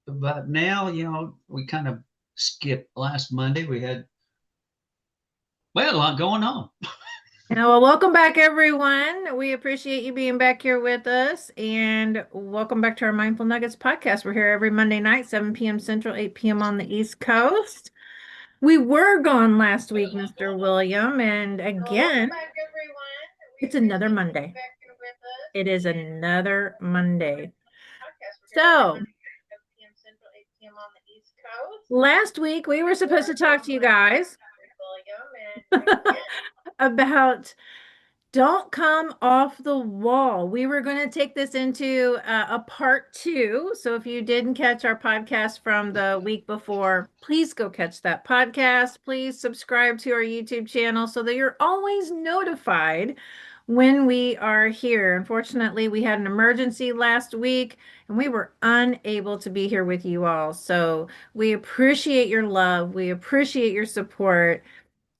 but now, we kind of skipped last Monday. We had a lot going on. Well, welcome back, everyone. We appreciate you being back here with us, and welcome back to our Mindful Nuggets podcast. We're here every Monday night, 7 p.m. Central, 8 p.m. on the East Coast. We were gone last week, Mr. William, and again, it's another Monday. It is another Monday. So, last week we were supposed to talk to you guys about Don't Come Off the Wall. We were going to take this into a part two. So if you didn't catch our podcast from the week before, please go catch that podcast. Please subscribe to our YouTube channel so that you're always notified when we are here. Unfortunately, we had an emergency last week and we were unable to be here with you all. So we appreciate your love. We appreciate your support.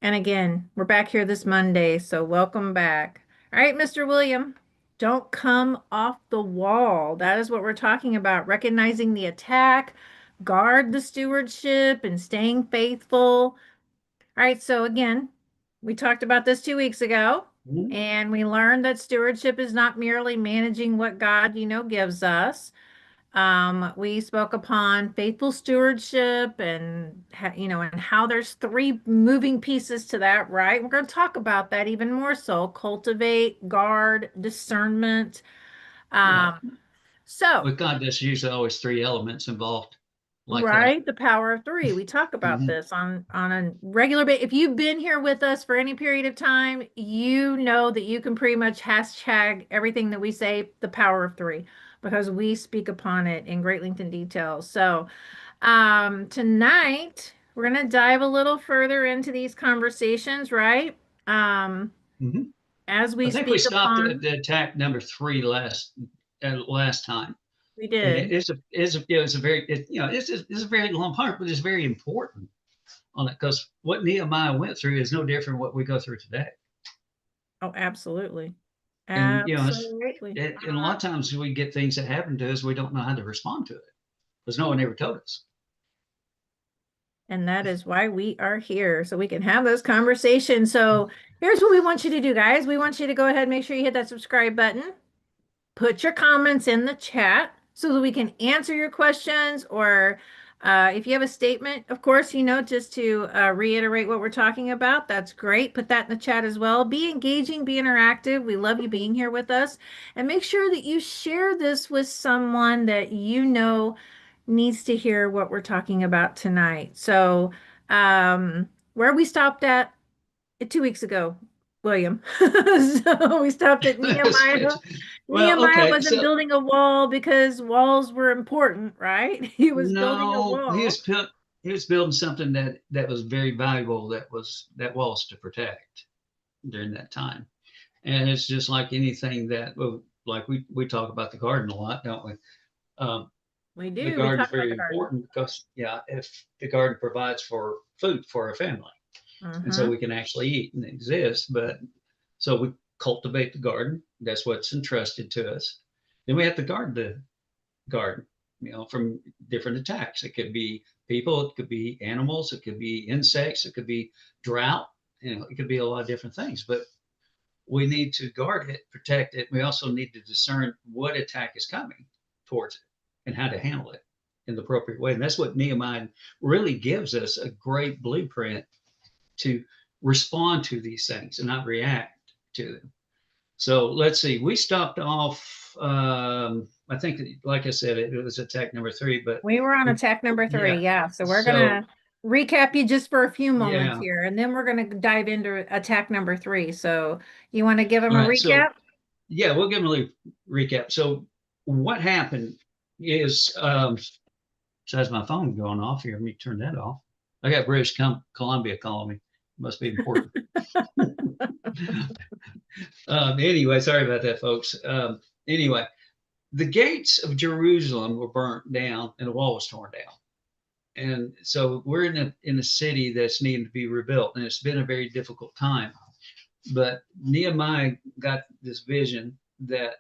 And again, we're back here this Monday, so welcome back. All right, Mr. William, don't come off the wall. That is what we're talking about. Recognizing the attack, guard the stewardship, and staying faithful. All right, so again, we talked about this 2 weeks ago, Mhm. and we learned that stewardship is not merely managing what God, gives us. We spoke upon faithful stewardship and and how there's three moving pieces to that, right? We're going to talk about that even more so. Cultivate, guard, discernment. Yeah. Um, so, With God, there's usually always three elements involved like that. right, the power of three. We talk about Mhm. this on a regular basis. If you've been here with us for any period of time, you know that you can pretty much hashtag everything that we say the power of three because we speak upon it in great length and detail. So, tonight we're gonna dive a little further into these conversations, right? Um, Mhm. as I we think we speak stopped at upon, the attack number three last time, we and did. it's a very it's a very long part, but it's very important on it because what Nehemiah went through is no different what we go through today. Oh, absolutely. And Absolutely. and a lot of times we get things that happen to us, we don't know how to respond to it because no one ever told us. And that is why we are here, so we can have those conversations. So here's what we want you to do, guys. We want you to go ahead and make sure you hit that subscribe button. Put your comments in the chat so that we can answer your questions or if you have a statement, of course, just to reiterate what we're talking about, that's great. Put that in the chat as well. Be engaging, be interactive. We love you being here with us. And make sure that you share this with someone that you know needs to hear what we're talking about tonight. So, where we stopped at 2 weeks ago, William. So we stopped at Nehemiah. Well, Nehemiah okay, wasn't so building a wall because walls were important, right? He was building a no, wall. he was building something that was very valuable that was to protect during that time. And it's just like anything that, well, like we talk about the garden a lot, don't we? Um, We the do. We garden is talk about very the garden. important because, yeah, if the garden provides for food for a family, and so Mm-hmm. we can actually eat and exist. But so we cultivate the garden. That's what's entrusted to us. Then we have to guard the garden, from different attacks. It could be people, it could be animals, it could be insects, it could be drought. It could be a lot of different things. But we need to guard it, protect it. We also need to discern what attack is coming towards it and how to handle it in the appropriate way. And that's what Nehemiah really gives us a great blueprint to respond to these things and not react to them. So let's see. We stopped off. I think, like I said, it was attack number three. But We were on we, attack number three. yeah. Yeah. So we're So gonna recap you just for a few moments yeah. here, and then we're gonna dive into attack number three. So you want to give them All a right. So recap? yeah, we'll give them a recap. So what happened is, besides my phone going off here, let me turn that off. I got British Columbia calling me. Must be important. Anyway, sorry about that, folks. Anyway, the gates of Jerusalem were burnt down and the wall was torn down. And so we're in a city that's needing to be rebuilt, and it's been a very difficult time. But Nehemiah got this vision that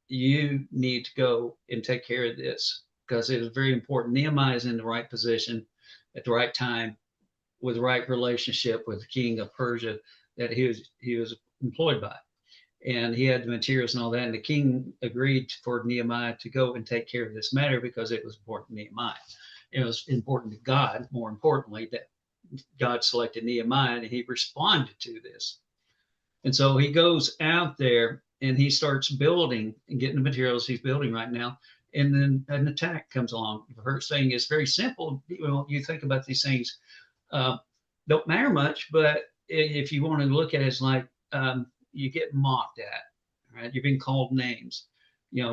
you need to go and take care of this. because it was very important. Nehemiah is in the right position at the right time with the right relationship with the king of Persia that he was employed by, and he had the materials and all that. And the king agreed for Nehemiah to go and take care of this matter because it was important to Nehemiah. It was important to God, more importantly, that God selected Nehemiah and he responded to this. And so he goes out there and he starts building and getting the materials he's building right now. And then an attack comes along. The first thing is very simple. You think about these things, uh, don't matter much, but if you want to look at it, it's like you get mocked at, right? You've been called names.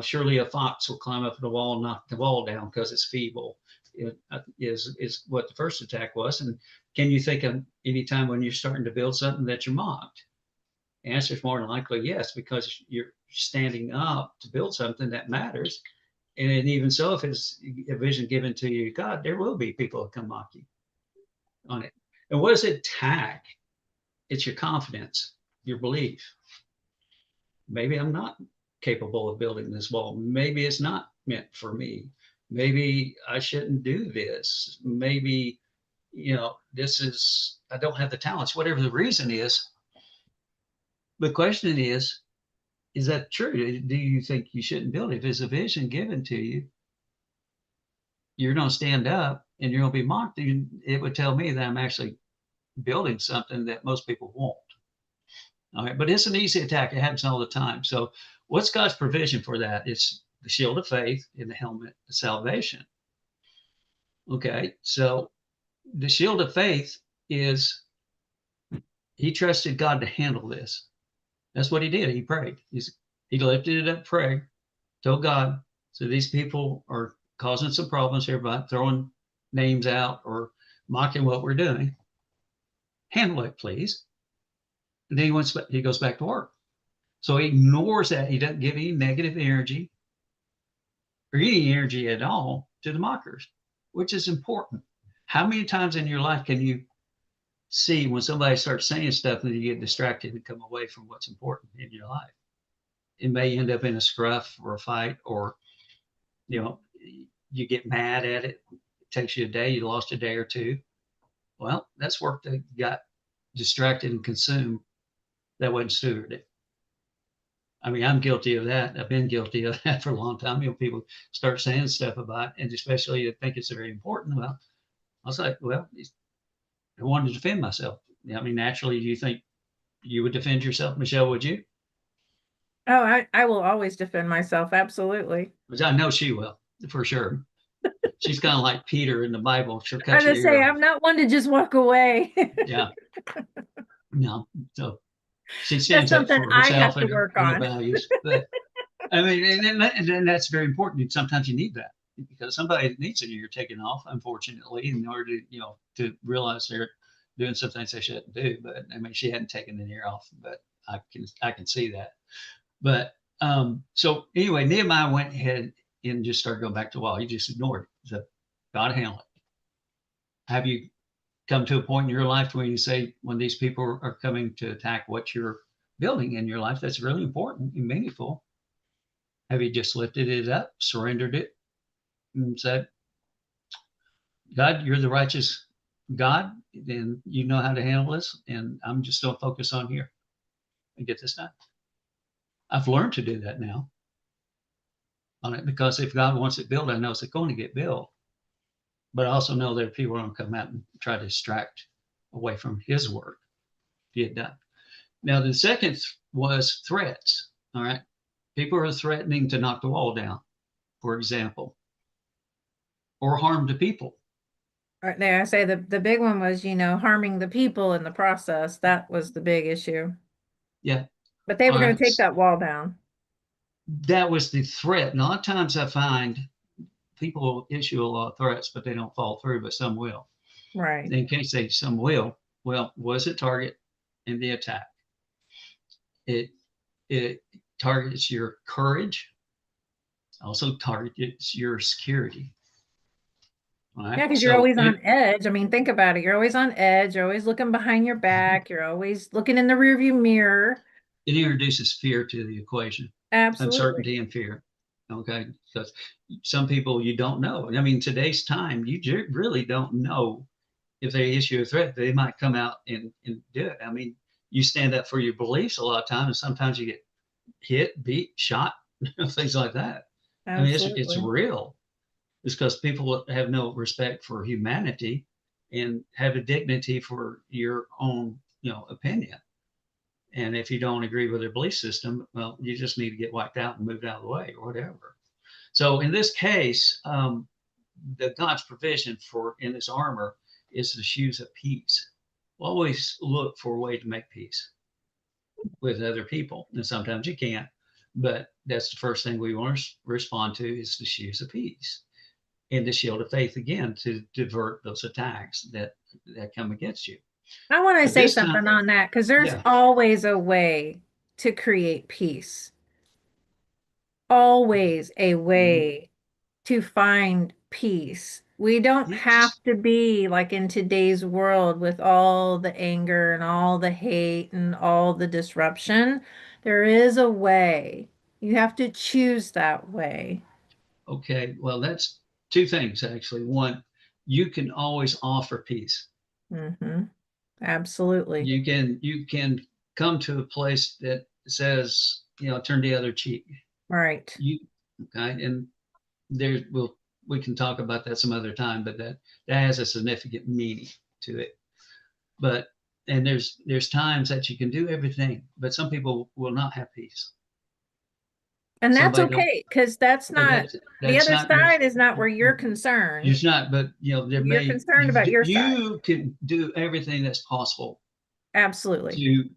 Surely a fox will climb up the wall and knock the wall down because it's feeble. It is what the first attack was. And can you think of any time when you're starting to build something that you're mocked? The answer is more than likely yes, because you're standing up to build something that matters. And even so, if it's a vision given to you, God, there will be people that come mock you on it. And what does it attack? It's your confidence, your belief. Maybe I'm not capable of building this wall. Maybe it's not meant for me. Maybe I shouldn't do this. Maybe, I don't have the talents, whatever the reason is. The question is that true? Do you think you shouldn't build it? If there's a vision given to you, you're going to stand up and you're going to be mocked. It would tell me that I'm actually building something that most people won't. All right, but it's an easy attack. It happens all the time. So, what's God's provision for that? It's the shield of faith and the helmet of salvation. Okay, so the shield of faith is he trusted God to handle this. That's what he did. He prayed. He lifted it up, prayed, told God, so these people are causing some problems here by throwing names out or mocking what we're doing. Handle it, please. And then he goes back to work. So he ignores that. He doesn't give any negative energy or any energy at all to the mockers, which is important. How many times in your life can you see when somebody starts saying stuff and you get distracted and come away from what's important in your life? It may end up in a scruff or a fight, or you get mad at it. It takes you a day. You lost a day or two. Well, that's work that got distracted and consumed. That wasn't stewarded. I mean, I'm guilty of that. I've been guilty of that for a long time. People start saying stuff about it, and especially you think it's very important. Well, I was like, well, I wanted to defend myself. I mean, naturally, do you think you would defend yourself, Michelle? Would you? Oh, I will always defend myself. Absolutely. Because I know she will, for sure. She's kind of like Peter in the Bible. She'll I cut was your gonna ear say, off. I'm not one to just walk away. Yeah. No. So she That's stands up something for I herself have to and work her on. values. But I mean, and that's very important. And sometimes you need that because somebody needs an ear taken off, unfortunately, in order to realize they're doing some things they shouldn't do. But I mean, she hadn't taken an ear off, but I can see that. But so anyway, Nehemiah went ahead and just started going back to the wall. He just ignored it. So God handled it. Have you come to a point in your life where you say, when these people are coming to attack what you're building in your life, that's really important and meaningful? Have you just lifted it up, surrendered it, and said, God, you're the righteous God, and you know how to handle this, and I'm just going to focus on here and get this done? I've learned to do that now on it, because if God wants it built, I know it's going to get built. But I also know that people are going to come out and try to distract away from his work to get done. Now, the second was threats. All right. People are threatening to knock the wall down, for example, or harm to people. Right there, I say the big one was, harming the people in the process. That was the big issue. Yeah. But they were All going to right. take that wall down. That was the threat. And a lot of times I find people issue a lot of threats, but they don't follow through, but some will. Right. In case they some will, well, was it target in the attack? It targets your courage, also targets your security. All right. Yeah, because you're So always on edge. I mean, think about it. You're always on edge. You're always looking behind your back. You're always looking in the rearview mirror. it introduces fear to the equation, Absolutely. uncertainty and fear. Okay, because some people you don't know. I mean, today's time, you really don't know if they issue a threat, they might come out and do it. I mean, you stand up for your beliefs a lot of times, and sometimes you get hit, beat, shot, things like that. I mean, it's Absolutely. real. It's because people have no respect for humanity and have a dignity for your own, opinion. And if you don't agree with their belief system, well, you just need to get wiped out and moved out of the way or whatever. So in this case, the God's provision for in this armor is the shoes of peace. Always look for a way to make peace with other people, and sometimes you can't. But that's the first thing we want to respond to is the shoes of peace and the shield of faith again to divert those attacks that come against you. I want to But say this time, something on that because there's yeah, always a way to create peace. Always a mhm, way to find peace. We don't have yes, to be like in today's world with all the anger and all the hate and all the disruption. There is a way. You have to choose that way. okay. Well, that's two things actually. One, you can always offer peace. Hmm. Absolutely. You can come to a place that says, turn the other cheek. Right. You okay, and there we can talk about that some other time, but that has a significant meaning to it. But and there's times that you can do everything, but some people will not have peace. And that's Somebody don't, okay because that's and not, the that's other not your, side is not where you're concerned. it's not, but there You're may concerned about your side. you can do everything that's possible Absolutely. to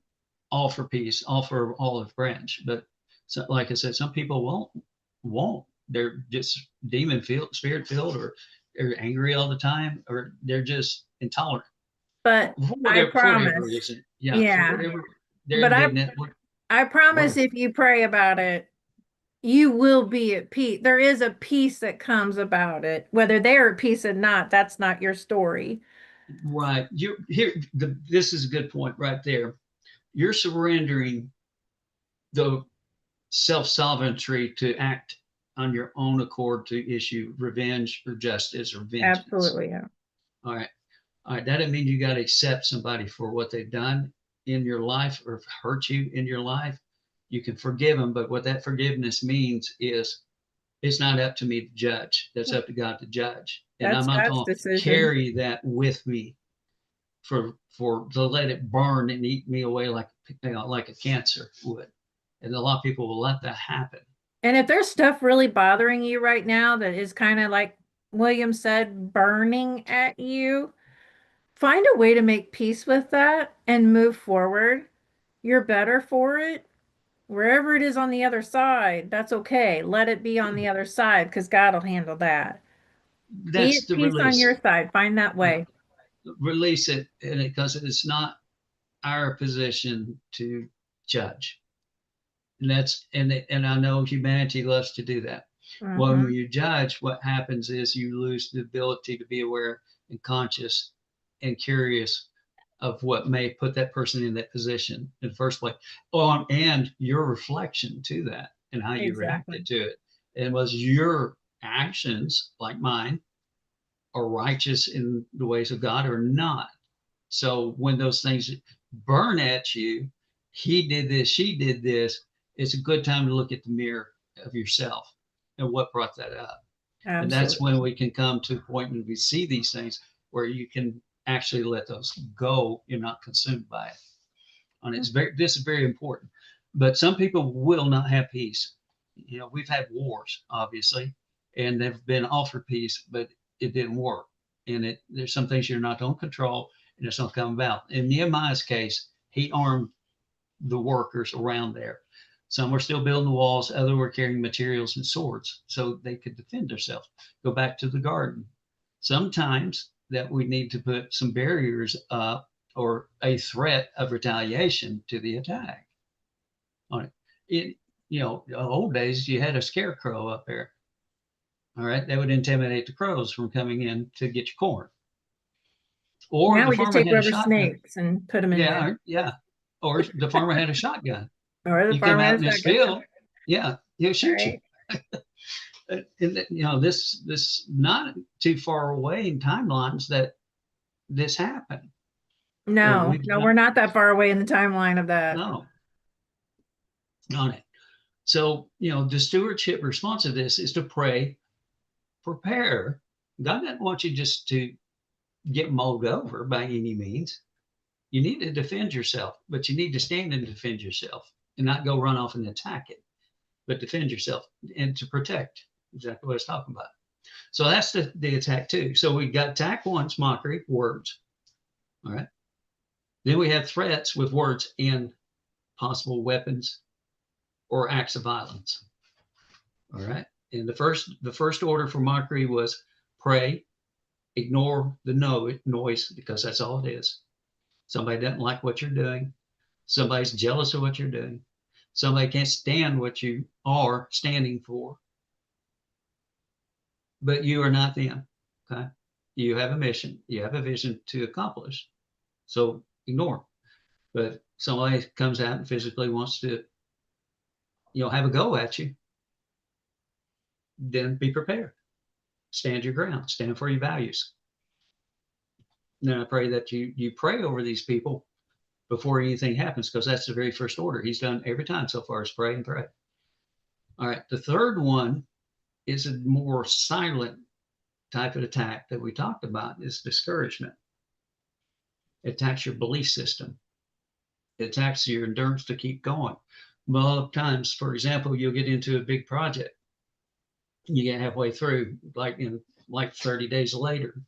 offer peace, offer olive branch. But so, like I said, some people won't. They're just demon filled, spirit filled, or they're angry all the time, or they're just intolerant But I for whatever promise, reason. Yeah, for yeah, whatever they're but indignant. I promise Whatever. if you pray about it, you will be at peace. There is a peace that comes about it. Whether they're at peace or not, that's not your story. Right. You here. This is a good point right there. You're surrendering the self sovereignty to act on your own accord to issue revenge or justice or vengeance. Absolutely, yeah. All right. All right, that doesn't mean you got to accept somebody for what they've done in your life or hurt you in your life. You can forgive them, but what that forgiveness means is it's not up to me to judge. That's up to God to judge. And I'm That's not God's going to decision. carry that with me for to let it burn and eat me away like a cancer would. And a lot of people will let that happen. And if there's stuff really bothering you right now that is kind of like William said, burning at you, find a way to make peace with that and move forward. You're better for it. Wherever it is on the other side, that's okay. Let it be on the other side because God will handle that. Be That's at the peace on your release. side. Find that Yeah, way. release it, and because it's not our position to judge. And I know humanity loves to do that. Well, when Hmm. you judge, what happens is you lose the ability to be aware and conscious and curious of what may put that person in that position in the first place. Oh, and your reflection to that and how you reacted Exactly. to it. And was your actions, like mine, are righteous in the ways of God or not? So when those things burn at you, he did this, she did this, it's a good time to look at the mirror of yourself and what brought that up. And that's Absolutely. when we can come to a point when we see these things where you can actually let those go. You're not consumed by it. And this is very important. But some people will not have peace. We've had wars, obviously, and they've been offered peace, but it didn't work. And there's some things you're not going to control, and it's not come about. In Nehemiah's case, he armed the workers around there. Some were still building the walls, others were carrying materials and swords so they could defend themselves. Go back to the garden. Sometimes that we need to put some barriers up or a threat of retaliation to the attack on it. Old days you had a scarecrow up there. All right, that would intimidate the crows from coming in to get your corn. Or Now the we just farmer take had a rubber shotgun. snakes and put them in there. Yeah, yeah. Or the farmer had a shotgun. Or the You come farmer out has in his shotgun. field, yeah, he'll shoot you. Right. And this not too far away in timelines that this happened. No, We've no, got we're not that far away in the timeline of that. no on it. So, the stewardship response to this is to pray, prepare. God doesn't want you just to get mowed over by any means. You need to defend yourself, but you need to stand and defend yourself and not go run off and attack it, but defend yourself and to protect. Exactly what I was talking about. So that's the attack too. So we got attack once, mockery, words. All right. Then we have threats with words and possible weapons or acts of violence. All right. And the first order for mockery was pray, ignore the noise because that's all it is. Somebody doesn't like what you're doing. Somebody's jealous of what you're doing. Somebody can't stand what you are standing for. But you are not them. Okay. You have a mission. You have a vision to accomplish. So ignore. But somebody comes out and physically wants to, have a go at you, then be prepared. Stand your ground. Stand for your values. And then I pray that you pray over these people before anything happens, because that's the very first order he's done every time so far is pray and pray. All right. The third one is a more silent type of attack that we talked about is discouragement. It attacks your belief system. It attacks your endurance to keep going. A lot of times, for example, you'll get into a big project. You get halfway through, like 30 days later,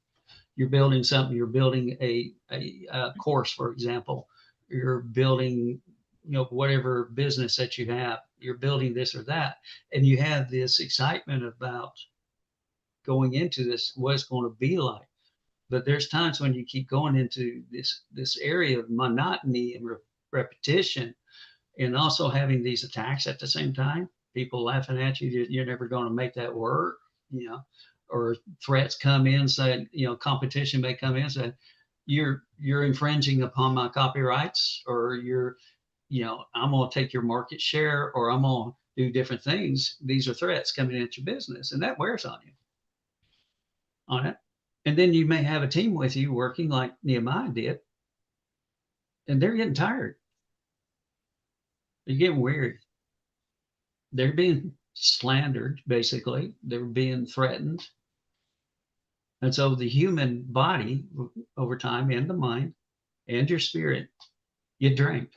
you're building something. You're building a course, for example. You're building, whatever business that you have. You're building this or that, and you have this excitement about going into this, what it's going to be like. But there's times when you keep going into this area of monotony and repetition, and also having these attacks at the same time. People laughing at you. You're never going to make that work. Or threats come in, saying, competition may come in, saying you're infringing upon my copyrights, or I'm going to take your market share, or I'm going to do different things. These are threats coming at your business, and that wears on you. On it. And then you may have a team with you working like Nehemiah did, and they're getting tired. They're getting weary. They're being slandered, basically. They're being threatened. And so the human body over time, and the mind and your spirit, you drain.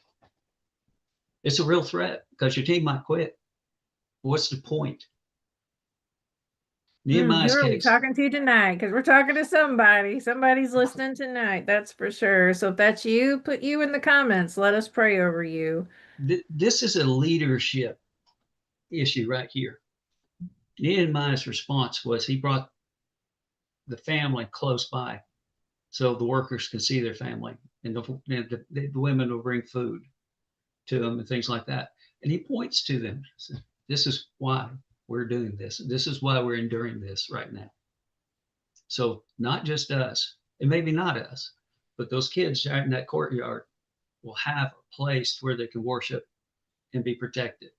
It's a real threat because your team might quit. What's the point? Who Nehemiah's are we case. talking to tonight? Because we're talking to somebody. Somebody's listening tonight. That's for sure. So if that's you, put you in the comments. Let us pray over you. This is a leadership issue right here. Nehemiah's response was he brought the family close by so the workers could see their family, and the women will bring food to them and things like that. And he points to them. This is why we're doing this. This is why we're enduring this right now. So not just us, and maybe not us, but those kids out in that courtyard will have a place where they can worship and be protected.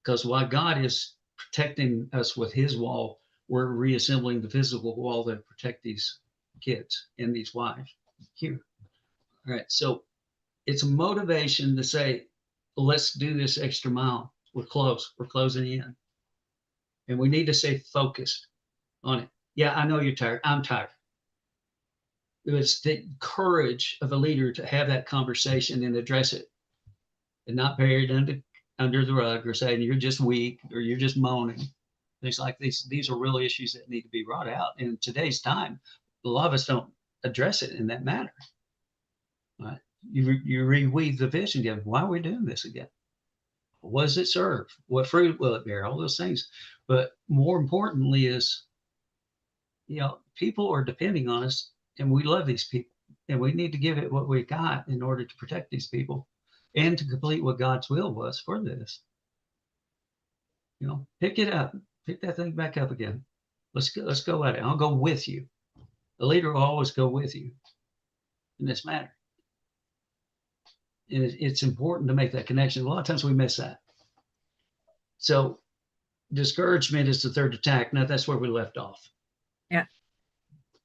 Because while God is protecting us with his wall, we're reassembling the physical wall that protect these kids and these wives here. All right. So it's a motivation to say, let's do this extra mile. We're close. We're closing in. And we need to stay focused on it. Yeah, I know you're tired. I'm tired. It was the courage of a leader to have that conversation and address it and not bury it under the rug or saying you're just weak or you're just moaning. Things like these are real issues that need to be brought out. In today's time, a lot of us don't address it in that manner. Right? You reweave the vision again. Why are we doing this again? What does it serve? What fruit will it bear? All those things. But more importantly is, people are depending on us, and we love these people, and we need to give it what we got in order to protect these people and to complete what God's will was for this. Pick it up, pick that thing back up again. Let's go at it. I'll go with you. The leader will always go with you in this matter. And it's important to make that connection. A lot of times we miss that. So discouragement is the third attack. Now that's where we left off. Yeah.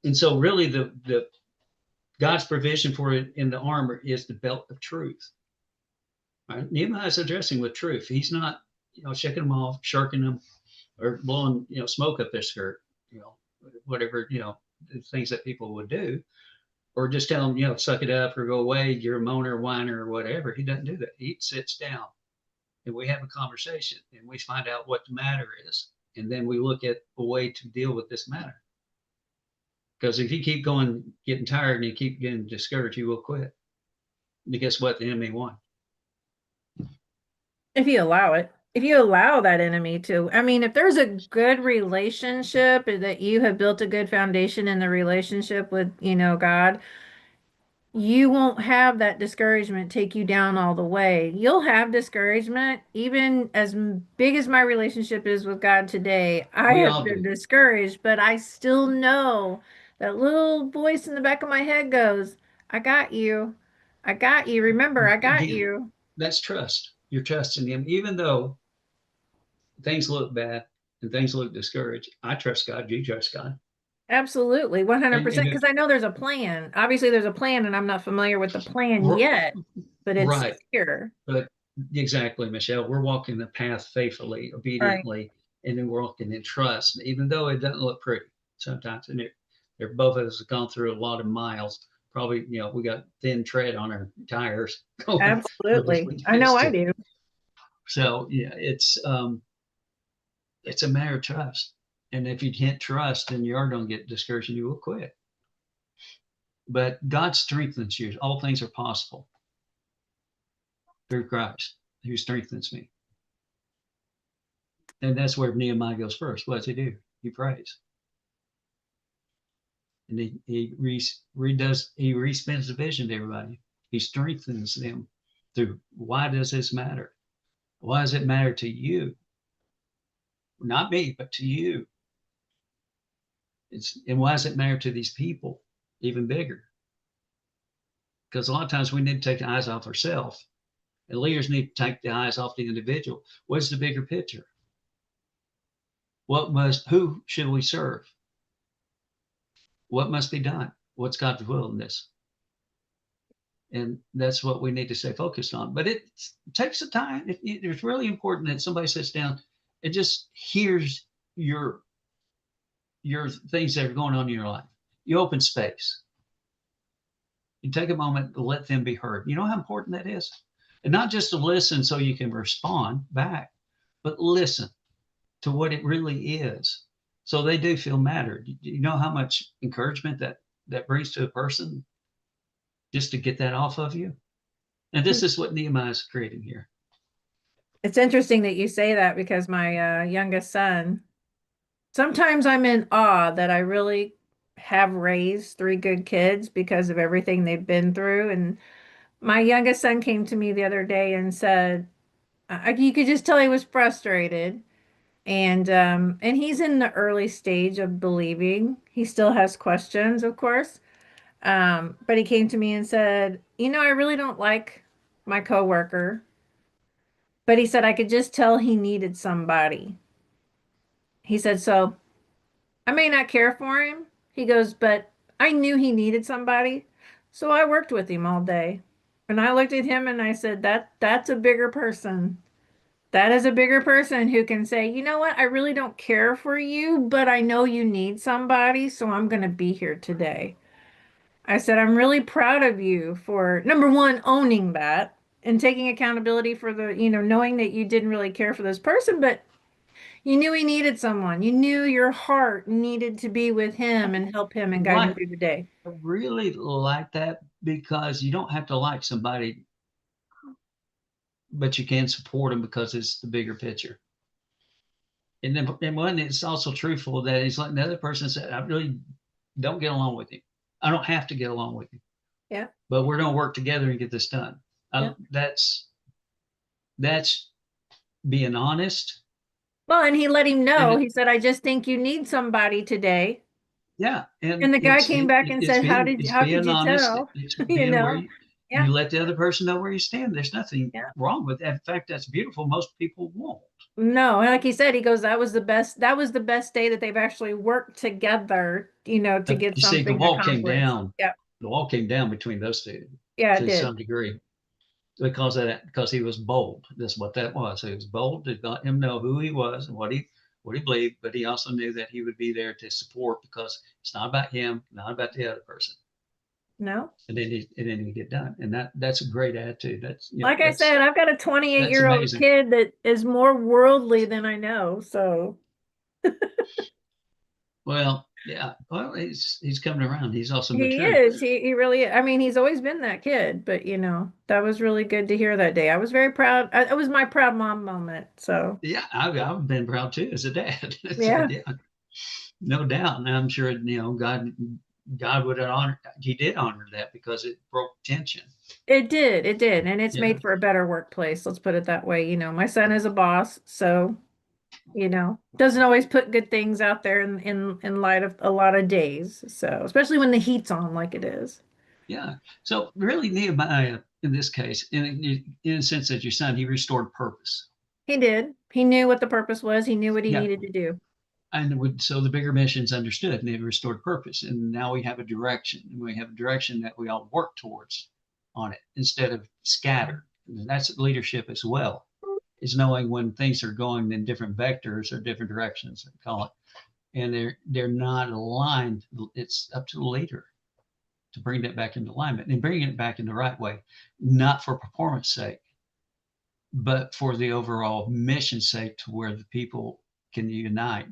And so really the God's provision for it in the armor is the belt of truth. Right? Nehemiah is addressing with truth. He's not, shaking them off, shirking them, or blowing, smoke up their skirt, whatever, the things that people would do, or just tell them, suck it up or go away. You're a moaner, whiner, or whatever. He doesn't do that. He sits down and we have a conversation and we find out what the matter is. And then we look at a way to deal with this matter. Because if you keep going, getting tired and you keep getting discouraged, you will quit. And guess what? The enemy won. If you allow it, if you allow that enemy to, I mean, if there's a good relationship that you have built a good foundation in the relationship with, God, you won't have that discouragement take you down all the way. You'll have discouragement, even as big as my relationship is with God today. I We have all been do. discouraged, but I still know that little voice in the back of my head goes, I got you. I got you. Remember, I got Again, you. that's trust. You're trusting him, even though things look bad and things look discouraged. I trust God. You trust God. Absolutely, And 100%. if, Because I know there's a plan. Obviously, there's a plan, and I'm not familiar with the plan yet, but it's right. here. But exactly, Michelle, we're walking the path faithfully, Right. obediently, and then we're walking in trust, even though it doesn't look pretty sometimes. And they're both of us have gone through a lot of miles. Probably, we got thin tread on our tires going further Absolutely. we I know used I to. do. So yeah, it's a matter of trust. And if you can't trust, then you are going to get discouraged and you will quit. But God strengthens you. All things are possible through Christ who strengthens me. And that's where Nehemiah goes first. What does he do? He prays. And he redoes, he respins the vision to everybody. He strengthens them through why does this matter? Why does it matter to you? Not me, but to you. And why does it matter to these people? Even bigger. Because a lot of times we need to take the eyes off ourselves. And leaders need to take the eyes off the individual. What's the bigger picture? Who should we serve? What must be done? What's God's will in this? And that's what we need to stay focused on. But it takes the time. It's really important that somebody sits down and just hears your things that are going on in your life. You open space. You take a moment to let them be heard. You know how important that is? And not just to listen so you can respond back, but listen to what it really is. So they do feel mattered. You know how much encouragement that brings to a person just to get that off of you? And this is what Nehemiah is creating here. It's interesting that you say that because my youngest son, sometimes I'm in awe that I really have raised three good kids because of everything they've been through. And my youngest son came to me the other day and said, you could just tell he was frustrated. And he's in the early stage of believing. He still has questions, of course. But he came to me and said, I really don't like my coworker. But he said I could just tell he needed somebody. He said, so I may not care for him. He goes, but I knew he needed somebody. So I worked with him all day. And I looked at him and I said, that's a bigger person. That is a bigger person who can say, you know what? I really don't care for you, but I know you need somebody, so I'm going to be here today. I said, I'm really proud of you for number one, owning that and taking accountability for knowing that you didn't really care for this person, but you knew he needed someone. You knew your heart needed to be with him and help him and guide him Like, through the day. I really like that because you don't have to like somebody, but you can support them because it's the bigger picture. And one, it's also truthful that he's letting the other person say, I really don't get along with you. I don't have to get along with you, Yeah. but we're going to work together and get this done. Yeah. That's being honest. Well, and he let him And know. He said, I just think you need somebody today. yeah, and And the guy came back and said, it's how could being you honest. tell? It's You being where know? Yeah. You let the other person know where you stand. There's nothing Yeah. wrong with that. In fact, that's beautiful. Most people won't. No, and like he said, he goes, that was the best day that they've actually worked together, to get You see, the something wall came accomplished. down. Yeah. The wall came down between those two Yeah, it to did. some degree because he was bold. That's what that was. He was bold to let him know who he was and what he believed, but he also knew that he would be there to support because it's not about him, not about the other person. No. And then he get done, and that's a great attitude. That's Like I that's said, I've got a that's 28-year-old amazing. kid that is more worldly than I know. So Well, yeah. Well, he's coming around. He's also he matured. is. He really, I mean, he's always been that kid, but that was really good to hear that day. I was very proud. It was my proud mom moment. So Yeah, I've been proud too as a dad. So, yeah, yeah, no doubt. And I'm sure God would have honored. He did honor that because it broke tension. it did. It did. And it's Yeah, made for a better workplace. Let's put it that way. My son is a boss, so doesn't always put good things out there in light of a lot of days. So especially when the heat's on like it is. yeah. So really, Nehemiah, in this case, in a sense that your son, he restored purpose. He did. He knew what the purpose was. He knew what he Yeah, needed to do. so the bigger missions understood and they restored purpose, and now we have a direction. And we have a direction that we all work towards on it instead of scattered. And that's leadership as well. Is knowing when things are going in different vectors or different directions, I call it, and they're not aligned. It's up to the leader to bring that back into alignment and bringing it back in the right way, not for performance sake, but for the overall mission sake, to where the people can unite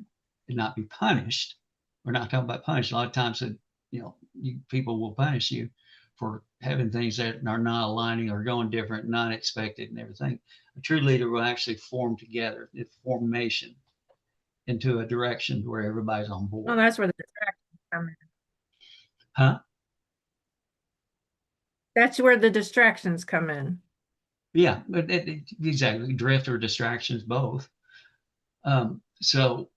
and not be punished. We're not talking about punish. A lot of times that people will punish you for having things that are not aligning or going different, not expected, and everything. A true leader will actually form together, formation into a direction where everybody's on Oh, board. that's where the distractions come in. Huh? That's where the distractions come in. Yeah, but exactly. Drift or distractions, both. So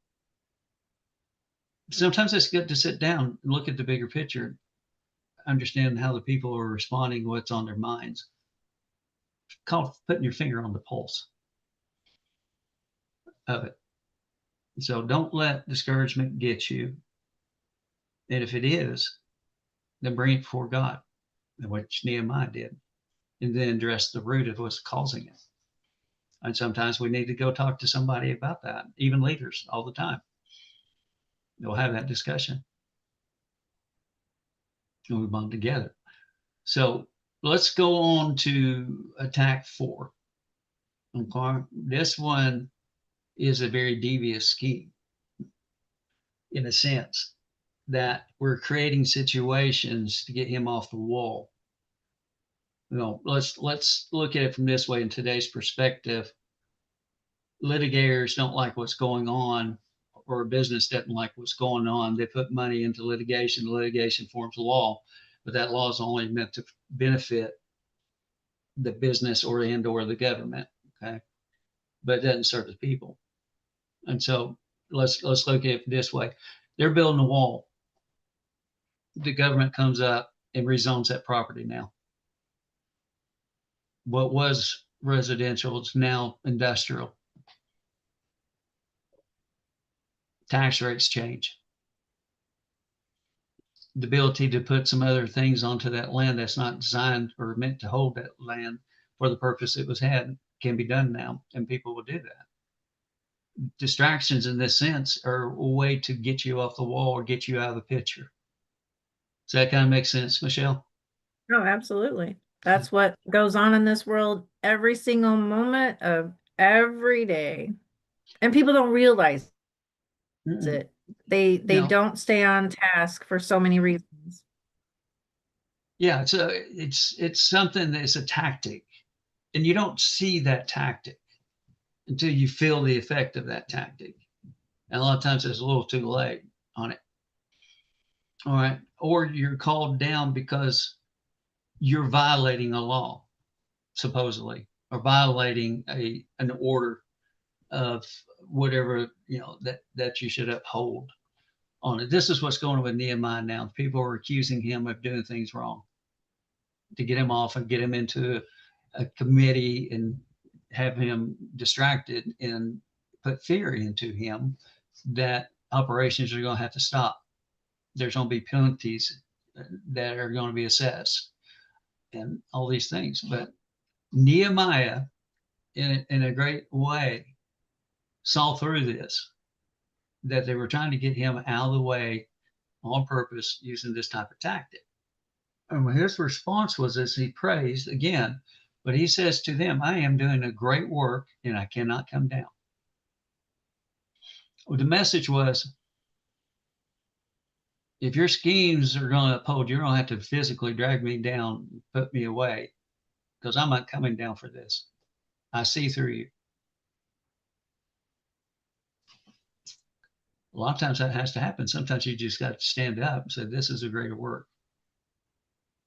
sometimes it's good to sit down and look at the bigger picture, understand how the people are responding, what's on their minds. Called putting your finger on the pulse of it. So don't let discouragement get you. And if it is, then bring it before God, which Nehemiah did, and then address the root of what's causing it. And sometimes we need to go talk to somebody about that, even leaders all the time. We'll have that discussion and we bond together. So let's go on to attack 4. Okay. This one is a very devious scheme in a sense that we're creating situations to get him off the wall. Let's look at it from this way. In today's perspective, litigators don't like what's going on, or a business doesn't like what's going on. They put money into litigation. Litigation forms law, but that law is only meant to benefit the business or the government. Okay, but it doesn't serve the people. And so let's look at it this way: they're building a wall. The government comes up and rezones that property now. What was residential is now industrial. Tax rates change. The ability to put some other things onto that land that's not designed or meant to hold that land for the purpose it was had can be done now, and people will do that. Distractions in this sense are a way to get you off the wall or get you out of the picture. Does that kind of make sense, Michelle? Oh, absolutely. That's what goes on in this world every single moment of every day. And people don't realize Mm-mm. it. They No, don't stay on task for so many reasons. yeah, it's something that's a tactic, and you don't see that tactic until you feel the effect of that tactic. And a lot of times it's a little too late on it. All right. Or you're called down because you're violating a law, supposedly, or violating an order of whatever, that you should uphold on it. This is what's going on with Nehemiah now. People are accusing him of doing things wrong. to get him off and get him into a committee and have him distracted and put fear into him that operations are going to have to stop. There's going to be penalties that are going to be assessed and all these things. But Nehemiah, in a great way, saw through this, that they were trying to get him out of the way on purpose using this type of tactic. And his response was as he praised again, but he says to them, I am doing a great work and I cannot come down. Well, the message was, if your schemes are going to uphold, you're going to have to physically drag me down, put me away, because I'm not coming down for this. I see through you. A lot of times that has to happen. Sometimes you just got to stand up and say, this is a greater work.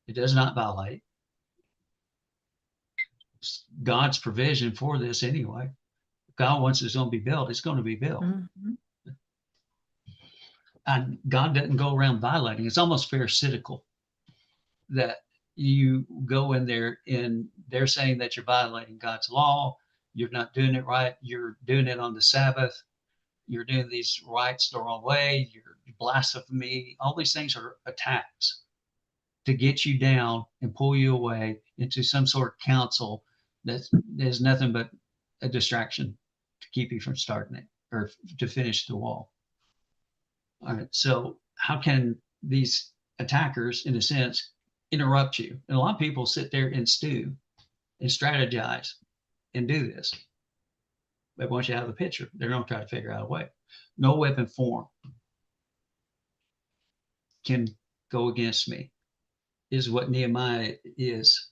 It does not violate God's provision for this anyway. If God wants it's going to be built, it's going to be built. Mm-hmm. And God doesn't go around violating. It's almost pharisaical that you go in there and they're saying that you're violating God's law. You're not doing it right. You're doing it on the Sabbath. You're doing these rites the wrong way. You're blasphemy. All these things are attacks to get you down and pull you away into some sort of council that is nothing but a distraction to keep you from starting it or to finish the wall. All right. So how can these attackers, in a sense, interrupt you? And a lot of people sit there and stew and strategize and do this. But once you have the picture, they're going to try to figure out a way. No weapon form can go against me, is what Nehemiah is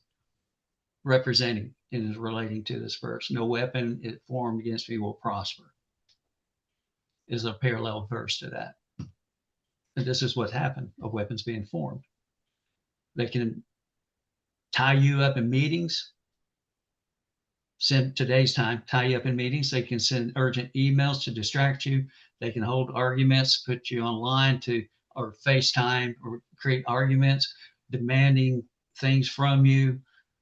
representing and is relating to this verse. No weapon formed against me will prosper, is a parallel verse to that. And this is what happened of weapons being formed. They can tie you up in meetings, send today's time, tie you up in meetings. They can send urgent emails to distract you. They can hold arguments, put you online to, or FaceTime, or create arguments, demanding things from you,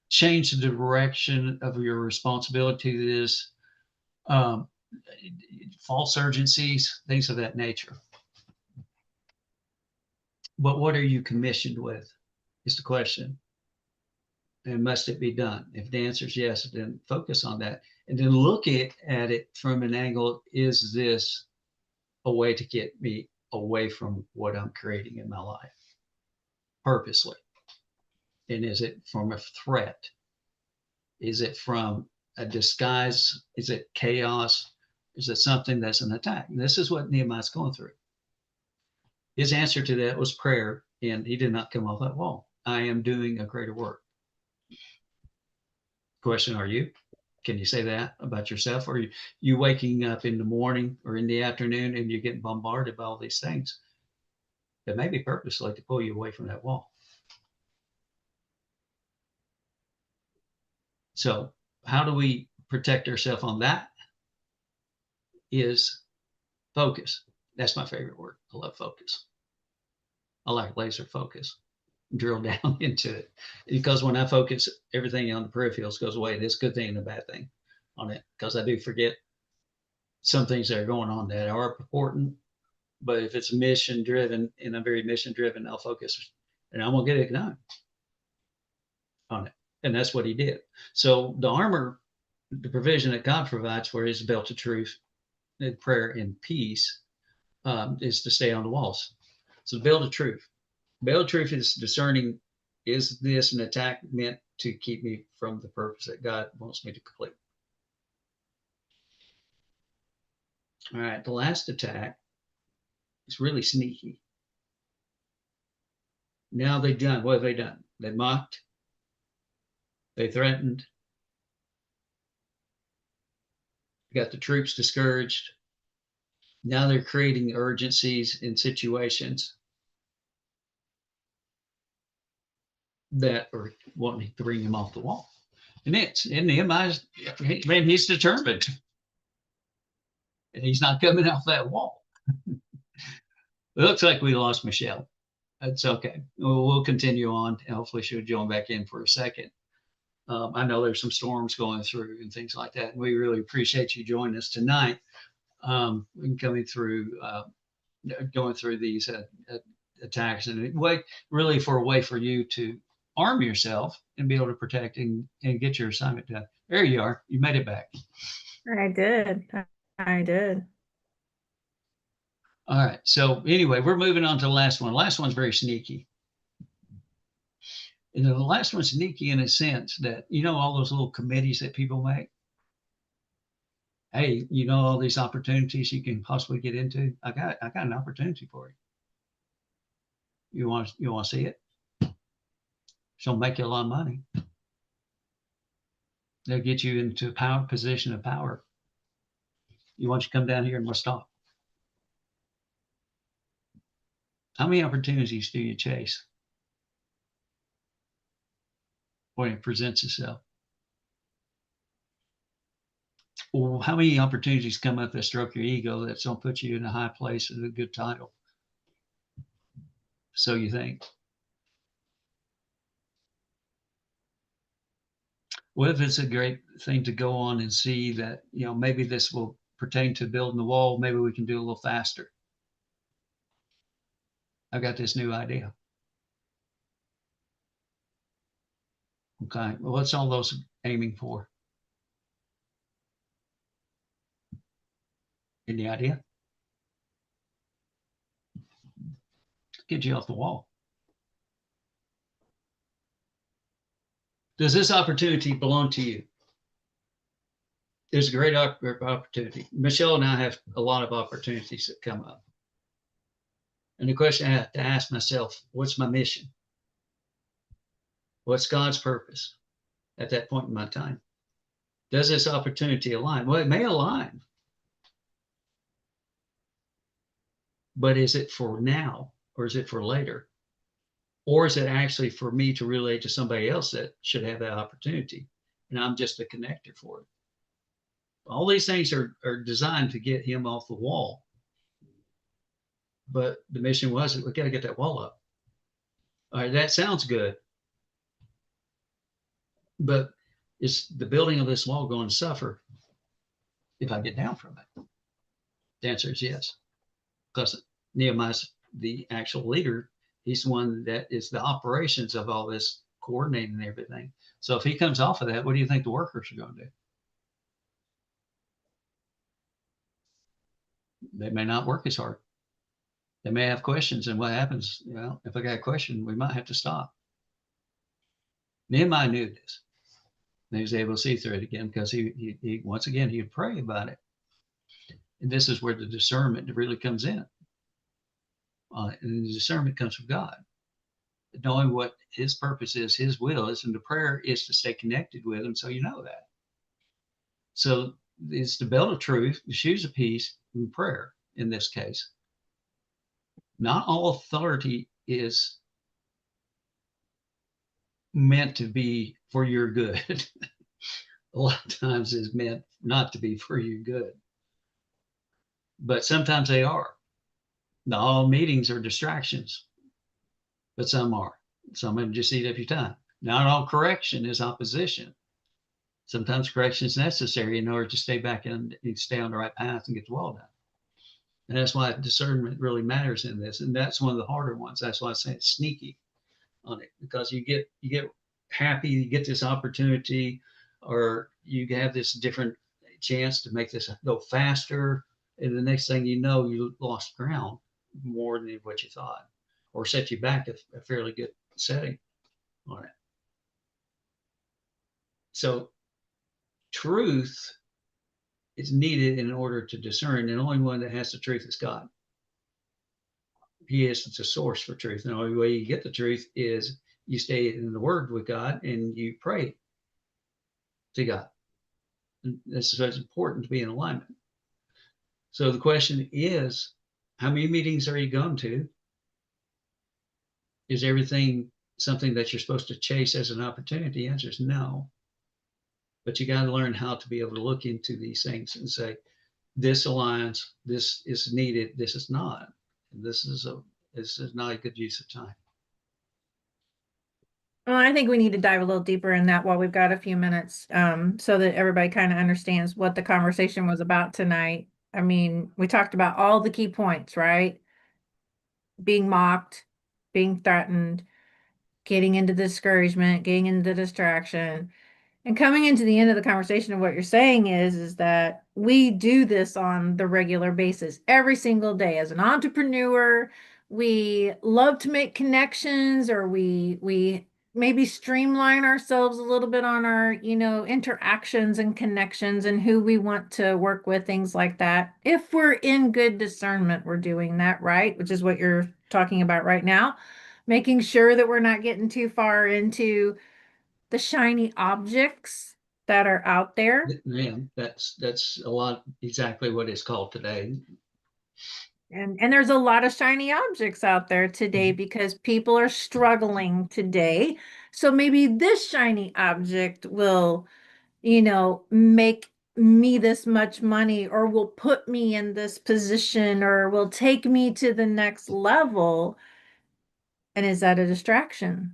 change the direction of your responsibility to this, false urgencies, things of that nature. But what are you commissioned with is the question. And must it be done? If the answer is yes, then focus on that. And then look at it from an angle, is this a way to get me away from what I'm creating in my life purposely? And is it from a threat? Is it from a disguise? Is it chaos? Is it something that's an attack? And this is what Nehemiah's going through. His answer to that was prayer, and he did not come off that wall. I am doing a greater work. Question, are you? Can you say that about yourself? Or are you waking up in the morning or in the afternoon and you're getting bombarded by all these things that may be purposely to pull you away from that wall? So how do we protect ourselves on that? Is focus. That's my favorite word. I love focus. I like laser focus. Drill down into it, because when I focus, everything on the peripherals goes away. This good thing and a bad thing on it, because I do forget some things that are going on that are important. But if it's mission driven and I'm very mission driven, I'll focus and I'm gonna get it done on it. And that's what he did. So the armor, the provision that God provides for his belt of truth and prayer and peace, is to stay on the walls. So the belt of truth. Belt of truth is discerning, is this an attack meant to keep me from the purpose that God wants me to complete? All right, the last attack is really sneaky. Now they've done, what have they done? They mocked, they threatened, got the troops discouraged. Now they're creating urgencies in situations that are wanting to bring him off the wall. And Nehemiah's, man, he's determined. And he's not coming off that wall. It looks like we lost Michelle. It's okay. We'll continue on. Hopefully she'll join back in for a second. I know there's some storms going through and things like that. And we really appreciate you joining us tonight. Coming through, going through these attacks, and way really for a way for you to arm yourself and be able to protect and get your assignment done. There you are. You made it back. I did. I did. All right. So anyway, we're moving on to the last one. Last one's very sneaky. And the last one's sneaky in a sense that, you know, all those little committees that people make. Hey, you know, all these opportunities you can possibly get into. I got an opportunity for you. You want to see it? She'll make you a lot of money. They'll get you into a position of power. You want you to come down here and let's talk. How many opportunities do you chase when it presents itself? Well, how many opportunities come up that stroke your ego that's going to put you in a high place with a good title? So you think. What if it's a great thing to go on and see that, you know, maybe this will pertain to building the wall. Maybe we can do a little faster. I've got this new idea. Okay. Well, what's all those aiming for? Any idea? Get you off the wall. Does this opportunity belong to you? There's a great opportunity. Michelle and I have a lot of opportunities that come up. And the question I have to ask myself, what's my mission? What's God's purpose at that point in my time? Does this opportunity align? Well, it may align. But is it for now or is it for later? Or is it actually for me to relate to somebody else that should have that opportunity? And I'm just a connector for it. All these things are designed to get him off the wall. But the mission was, we got to get that wall up. All right, that sounds good. But is the building of this wall going to suffer if I get down from it? The answer is yes. Because Nehemiah's the actual leader. He's the one that is the operations of all this coordinating and everything. So if he comes off of that, what do you think the workers are going to do? They may not work as hard. They may have questions. And what happens? Well, if I got a question, we might have to stop. Nehemiah knew this. And he was able to see through it again because he once again, he would pray about it. And this is where the discernment really comes in. And the discernment comes from God. Knowing what his purpose is, his will is, and the prayer is to stay connected with him so you know that. So it's the belt of truth, the shoes of peace, and prayer in this case. Not all authority is meant to be for your good. A lot of times it's meant not to be for your good. But sometimes they are. Not all meetings are distractions, but some are. Some of them just eat up your time. Not all correction is opposition. Sometimes correction is necessary in order to stay back and stay on the right path and get the wall done. And that's why discernment really matters in this. And that's one of the harder ones. That's why I say it's sneaky on it, because you get happy, you get this opportunity, or you have this different chance to make this go faster. And the next thing you know, you lost ground more than what you thought, or set you back a fairly good setting on it. So truth is needed in order to discern, and the only one that has the truth is God. He is the source for truth. And the only way you get the truth is you stay in the word with God and you pray to God. And this is why it's important to be in alignment. So the question is, how many meetings are you going to? Is everything something that you're supposed to chase as an opportunity? The answer is no. But you got to learn how to be able to look into these things and say, this aligns, this is needed, this is not. And this is is not a good use of time. Well, I think we need to dive a little deeper in that while we've got a few minutes, so that everybody kind of understands what the conversation was about tonight. I mean, we talked about all the key points, right? Being mocked, being threatened, getting into discouragement, getting into distraction. And coming into the end of the conversation of what you're saying is that we do this on the regular basis every single day. As an entrepreneur, we love to make connections, or we maybe streamline ourselves a little bit on our, interactions and connections and who we want to work with, things like that. If we're in good discernment, we're doing that right, which is what you're talking about right now, making sure that we're not getting too far into the shiny objects that are out there. Yeah, that's a lot exactly what it's called today. And there's a lot of shiny objects out there today because people are struggling today. So maybe this shiny object will, make me this much money, or will put me in this position, or will take me to the next level. And is that a distraction?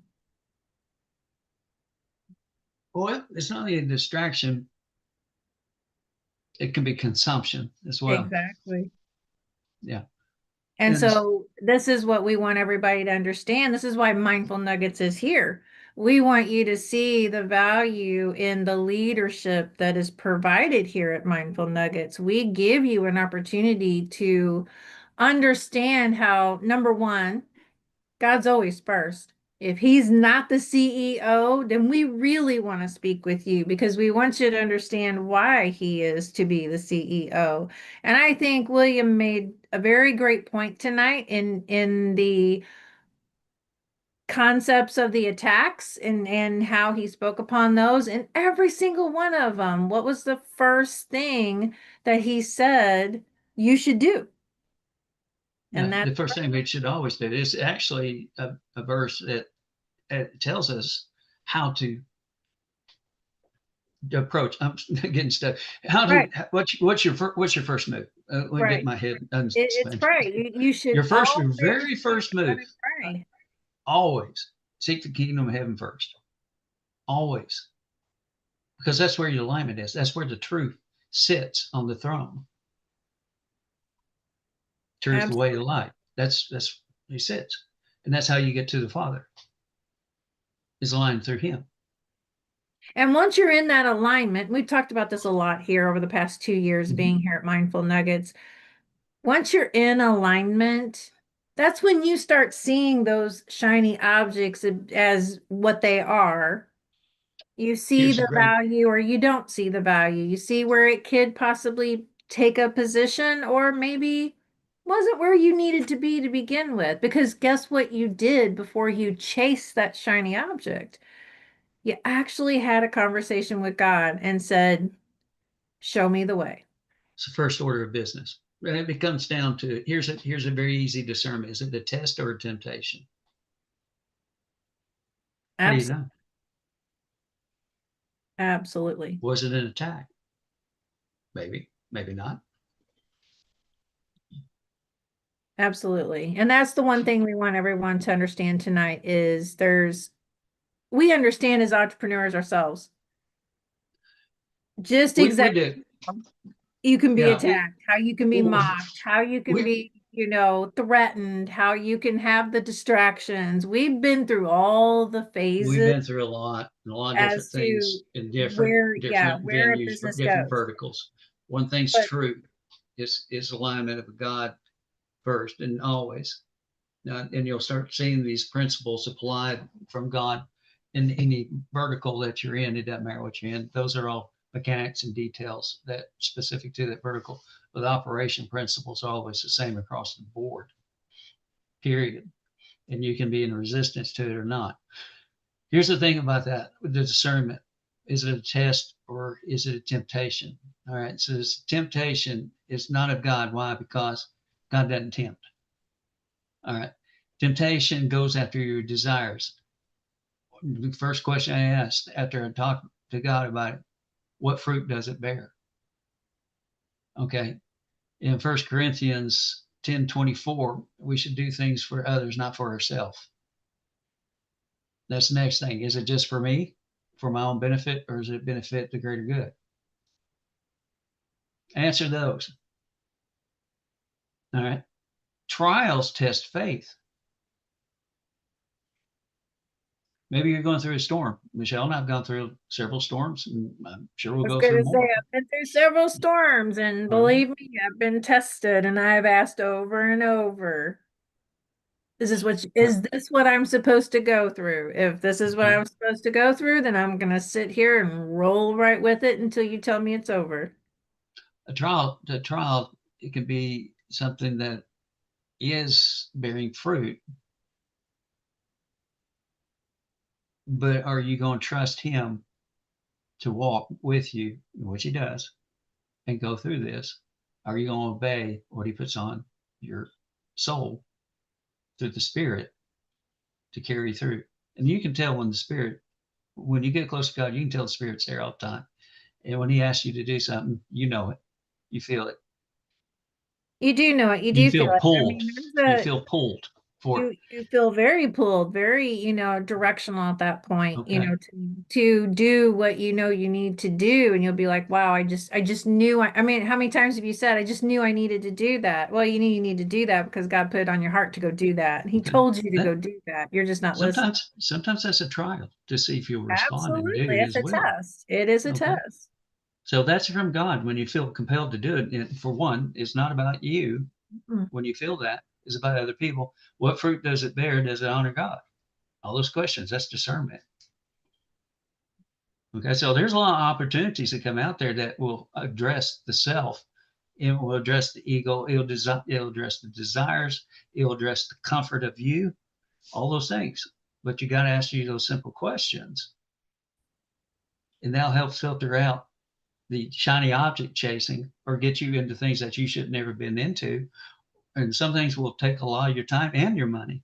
Well, it's not only a distraction, it can be consumption as well. Exactly. Yeah. And And so this is what we want everybody to understand. This is why Mindful Nuggets is here. We want you to see the value in the leadership that is provided here at Mindful Nuggets. We give you an opportunity to understand how, number one, God's always first. If he's not the CEO, then we really want to speak with you because we want you to understand why he is to be the CEO. And I think William made a very great point tonight in the concepts of the attacks and how he spoke upon those, and every single one of them. What was the first thing that he said you should do? And yeah, that's the first thing we should always do is actually a verse that tells us how to approach. I'm getting stuck. How to right, what's your first move? Let me get right. my head It's unspent. pray. You should Your always very be first move, gonna pray. always seek the kingdom of heaven first. Always, because that's where your alignment is. That's where the truth sits on the throne. Truth, the way, the Absolutely. light. That's he sits, and that's how you get to the Father. Is aligned through Him. And once you're in that alignment, we've talked about this a lot here over the past 2 years Mhm. being here at Mindful Nuggets. Once you're in alignment, that's when you start seeing those shiny objects as what they are. You see Here's a the great value, or you don't see the value. You see where it could possibly take a position, or maybe wasn't where you needed to be to begin with. Because guess what you did before you chased that shiny object? You actually had a conversation with God and said, show me the way. It's the first order of business. And it comes down to here's a very easy discernment. Is it a test or a temptation? How do you Abs- know? Absolutely. Was it an attack? Maybe, maybe not. Absolutely. And that's the one thing we want everyone to understand tonight is we understand as entrepreneurs ourselves just We exactly do. how you can be Yeah. attacked, how you can be mocked, how you can We be, threatened, how you can have the distractions. We've been through all the we've phases been through a lot of different as to things in yeah, different where a venues, business different goes. verticals. One thing's But true is alignment of God first and always. And you'll start seeing these principles applied from God in any vertical that you're in. It doesn't matter what you're in. Those are all mechanics and details that specific to that vertical. But the operation principles are always the same across the board, period. And you can be in resistance to it or not. Here's the thing about that with the discernment. Is it a test or is it a temptation? All right. So this temptation is not of God. Why? Because God doesn't tempt. All right. Temptation goes after your desires. The first question I asked after I talked to God about it, what fruit does it bear? Okay. In First Corinthians 10:24, we should do things for others, not for ourselves. That's the next thing. Is it just for me, for my own benefit, or does it benefit the greater good? Answer those. All right. Trials test faith. Maybe you're going through a storm. Michelle and I've gone through several storms, and I'm sure we'll I was go going through to say, more. I've been through several storms, and All right. believe me, I've been tested, and I've asked over and over, is this what I'm supposed to go through? If this is what Okay. I'm supposed to go through, then I'm going to sit here and roll right with it until you tell me it's over. A trial, it can be something that is bearing fruit, but are you going to trust him to walk with you, which he does, and go through this? Are you going to obey what he puts on your soul through the Spirit to carry you through? And you can tell when you get close to God, you can tell the Spirit's there all the time. And when he asks you to do something, you know it, you feel it, You do know it. You you do feel feel it. I pulled, mean, you feel pulled for you feel very pulled, very, directional at that it. point, Okay. to do what you know you need to do. And you'll be like, wow, I just knew I mean, how many times have you said, I just knew I needed to do that? Well, you need to do that because God put it on your heart to go do that. And he Okay. told you to That go do that. You're just not listening. sometimes that's a trial to see if you'll respond and Absolutely. do It's his a will. test. It is a Okay. test. So that's from God when you feel compelled to do it. And for one, it's not about you. Mm, When you feel that, it's about other people. What fruit does it bear? Does it honor God? All those questions, that's discernment. Okay, so there's a lot of opportunities that come out there that will address the self. It will address the ego. It'll address the desires. It'll address the comfort of you. All those things. But you got to ask you those simple questions, and that'll help filter out the shiny object chasing or get you into things that you should never been into. And some things will take a lot of your time and your money,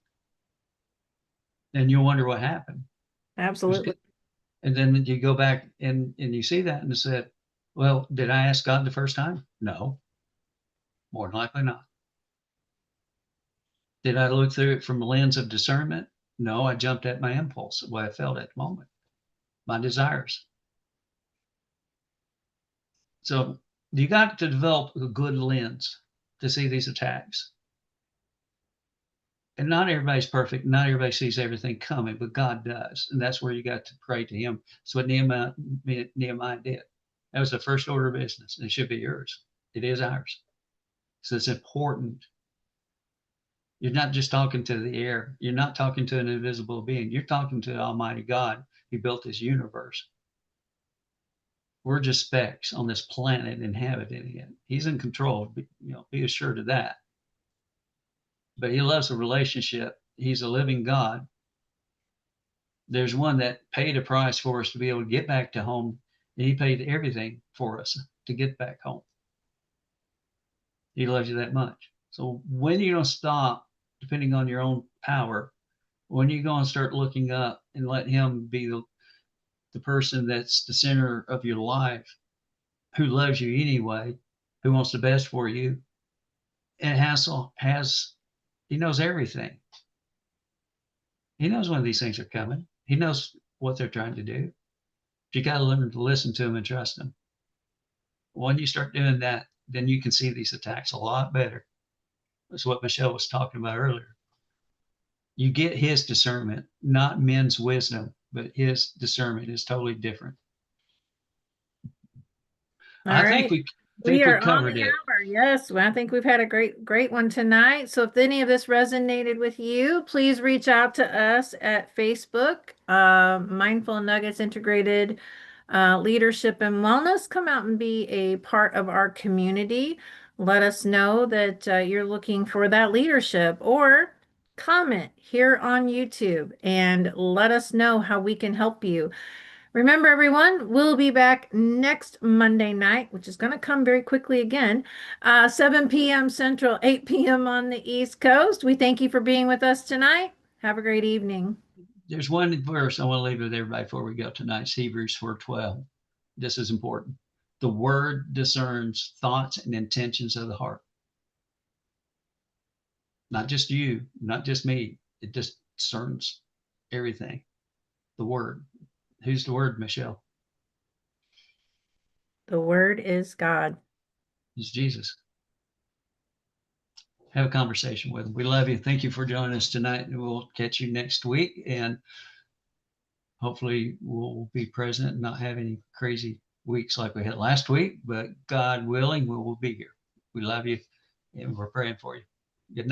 and you'll wonder what happened. absolutely. And then you go back and you see that and said, well, did I ask God the first time? No, more than likely not. Did I look through it from a lens of discernment? No, I jumped at my impulse, what I felt at the moment, my desires. So you got to develop a good lens to see these attacks. And not everybody's perfect. Not everybody sees everything coming, but God does. And that's where you got to pray to him. That's what Nehemiah did. That was the first order of business. And it should be yours. It is ours. So it's important. You're not just talking to the air. You're not talking to an invisible being. You're talking to Almighty God who built this universe. We're just specks on this planet inhabiting it. He's in control. Be assured of that. But he loves a relationship. He's a living God. There's one that paid a price for us to be able to get back to home, and he paid everything for us to get back home. He loves you that much. So when you don't stop depending on your own power, when you go and start looking up and let him be the person that's the center of your life, who loves you anyway, who wants the best for you, and he knows everything. He knows when these things are coming. He knows what they're trying to do. You got to learn to listen to him and trust him. When you start doing that, then you can see these attacks a lot better. That's what Michelle was talking about earlier. You get his discernment, not men's wisdom, but his discernment is totally different. All I right. We think we are on covered the it. hour. Yes. Well, I think we've had a great one tonight. So if any of this resonated with you, please reach out to us at Facebook, Mindful Nuggets Integrated Leadership and Wellness. Come out and be a part of our community. Let us know that you're looking for that leadership, or comment here on YouTube and let us know how we can help you. Remember, everyone, we'll be back next Monday night, which is going to come very quickly again, 7 p.m. Central, 8 p.m. on the East Coast. We thank you for being with us tonight. Have a great evening. There's one verse I want to leave with everybody before we go tonight. It's Hebrews 4:12. This is important. The word discerns thoughts and intentions of the heart. Not just you, not just me. It just discerns everything. The Word. Who's the Word, Michelle? The word is God. It's Jesus. Have a conversation with him. We love you. Thank you for joining us tonight. And we'll catch you next week. And hopefully we'll be present and not have any crazy weeks like we had last week. But God willing, we will be here. We love you and we're praying for you. Good night.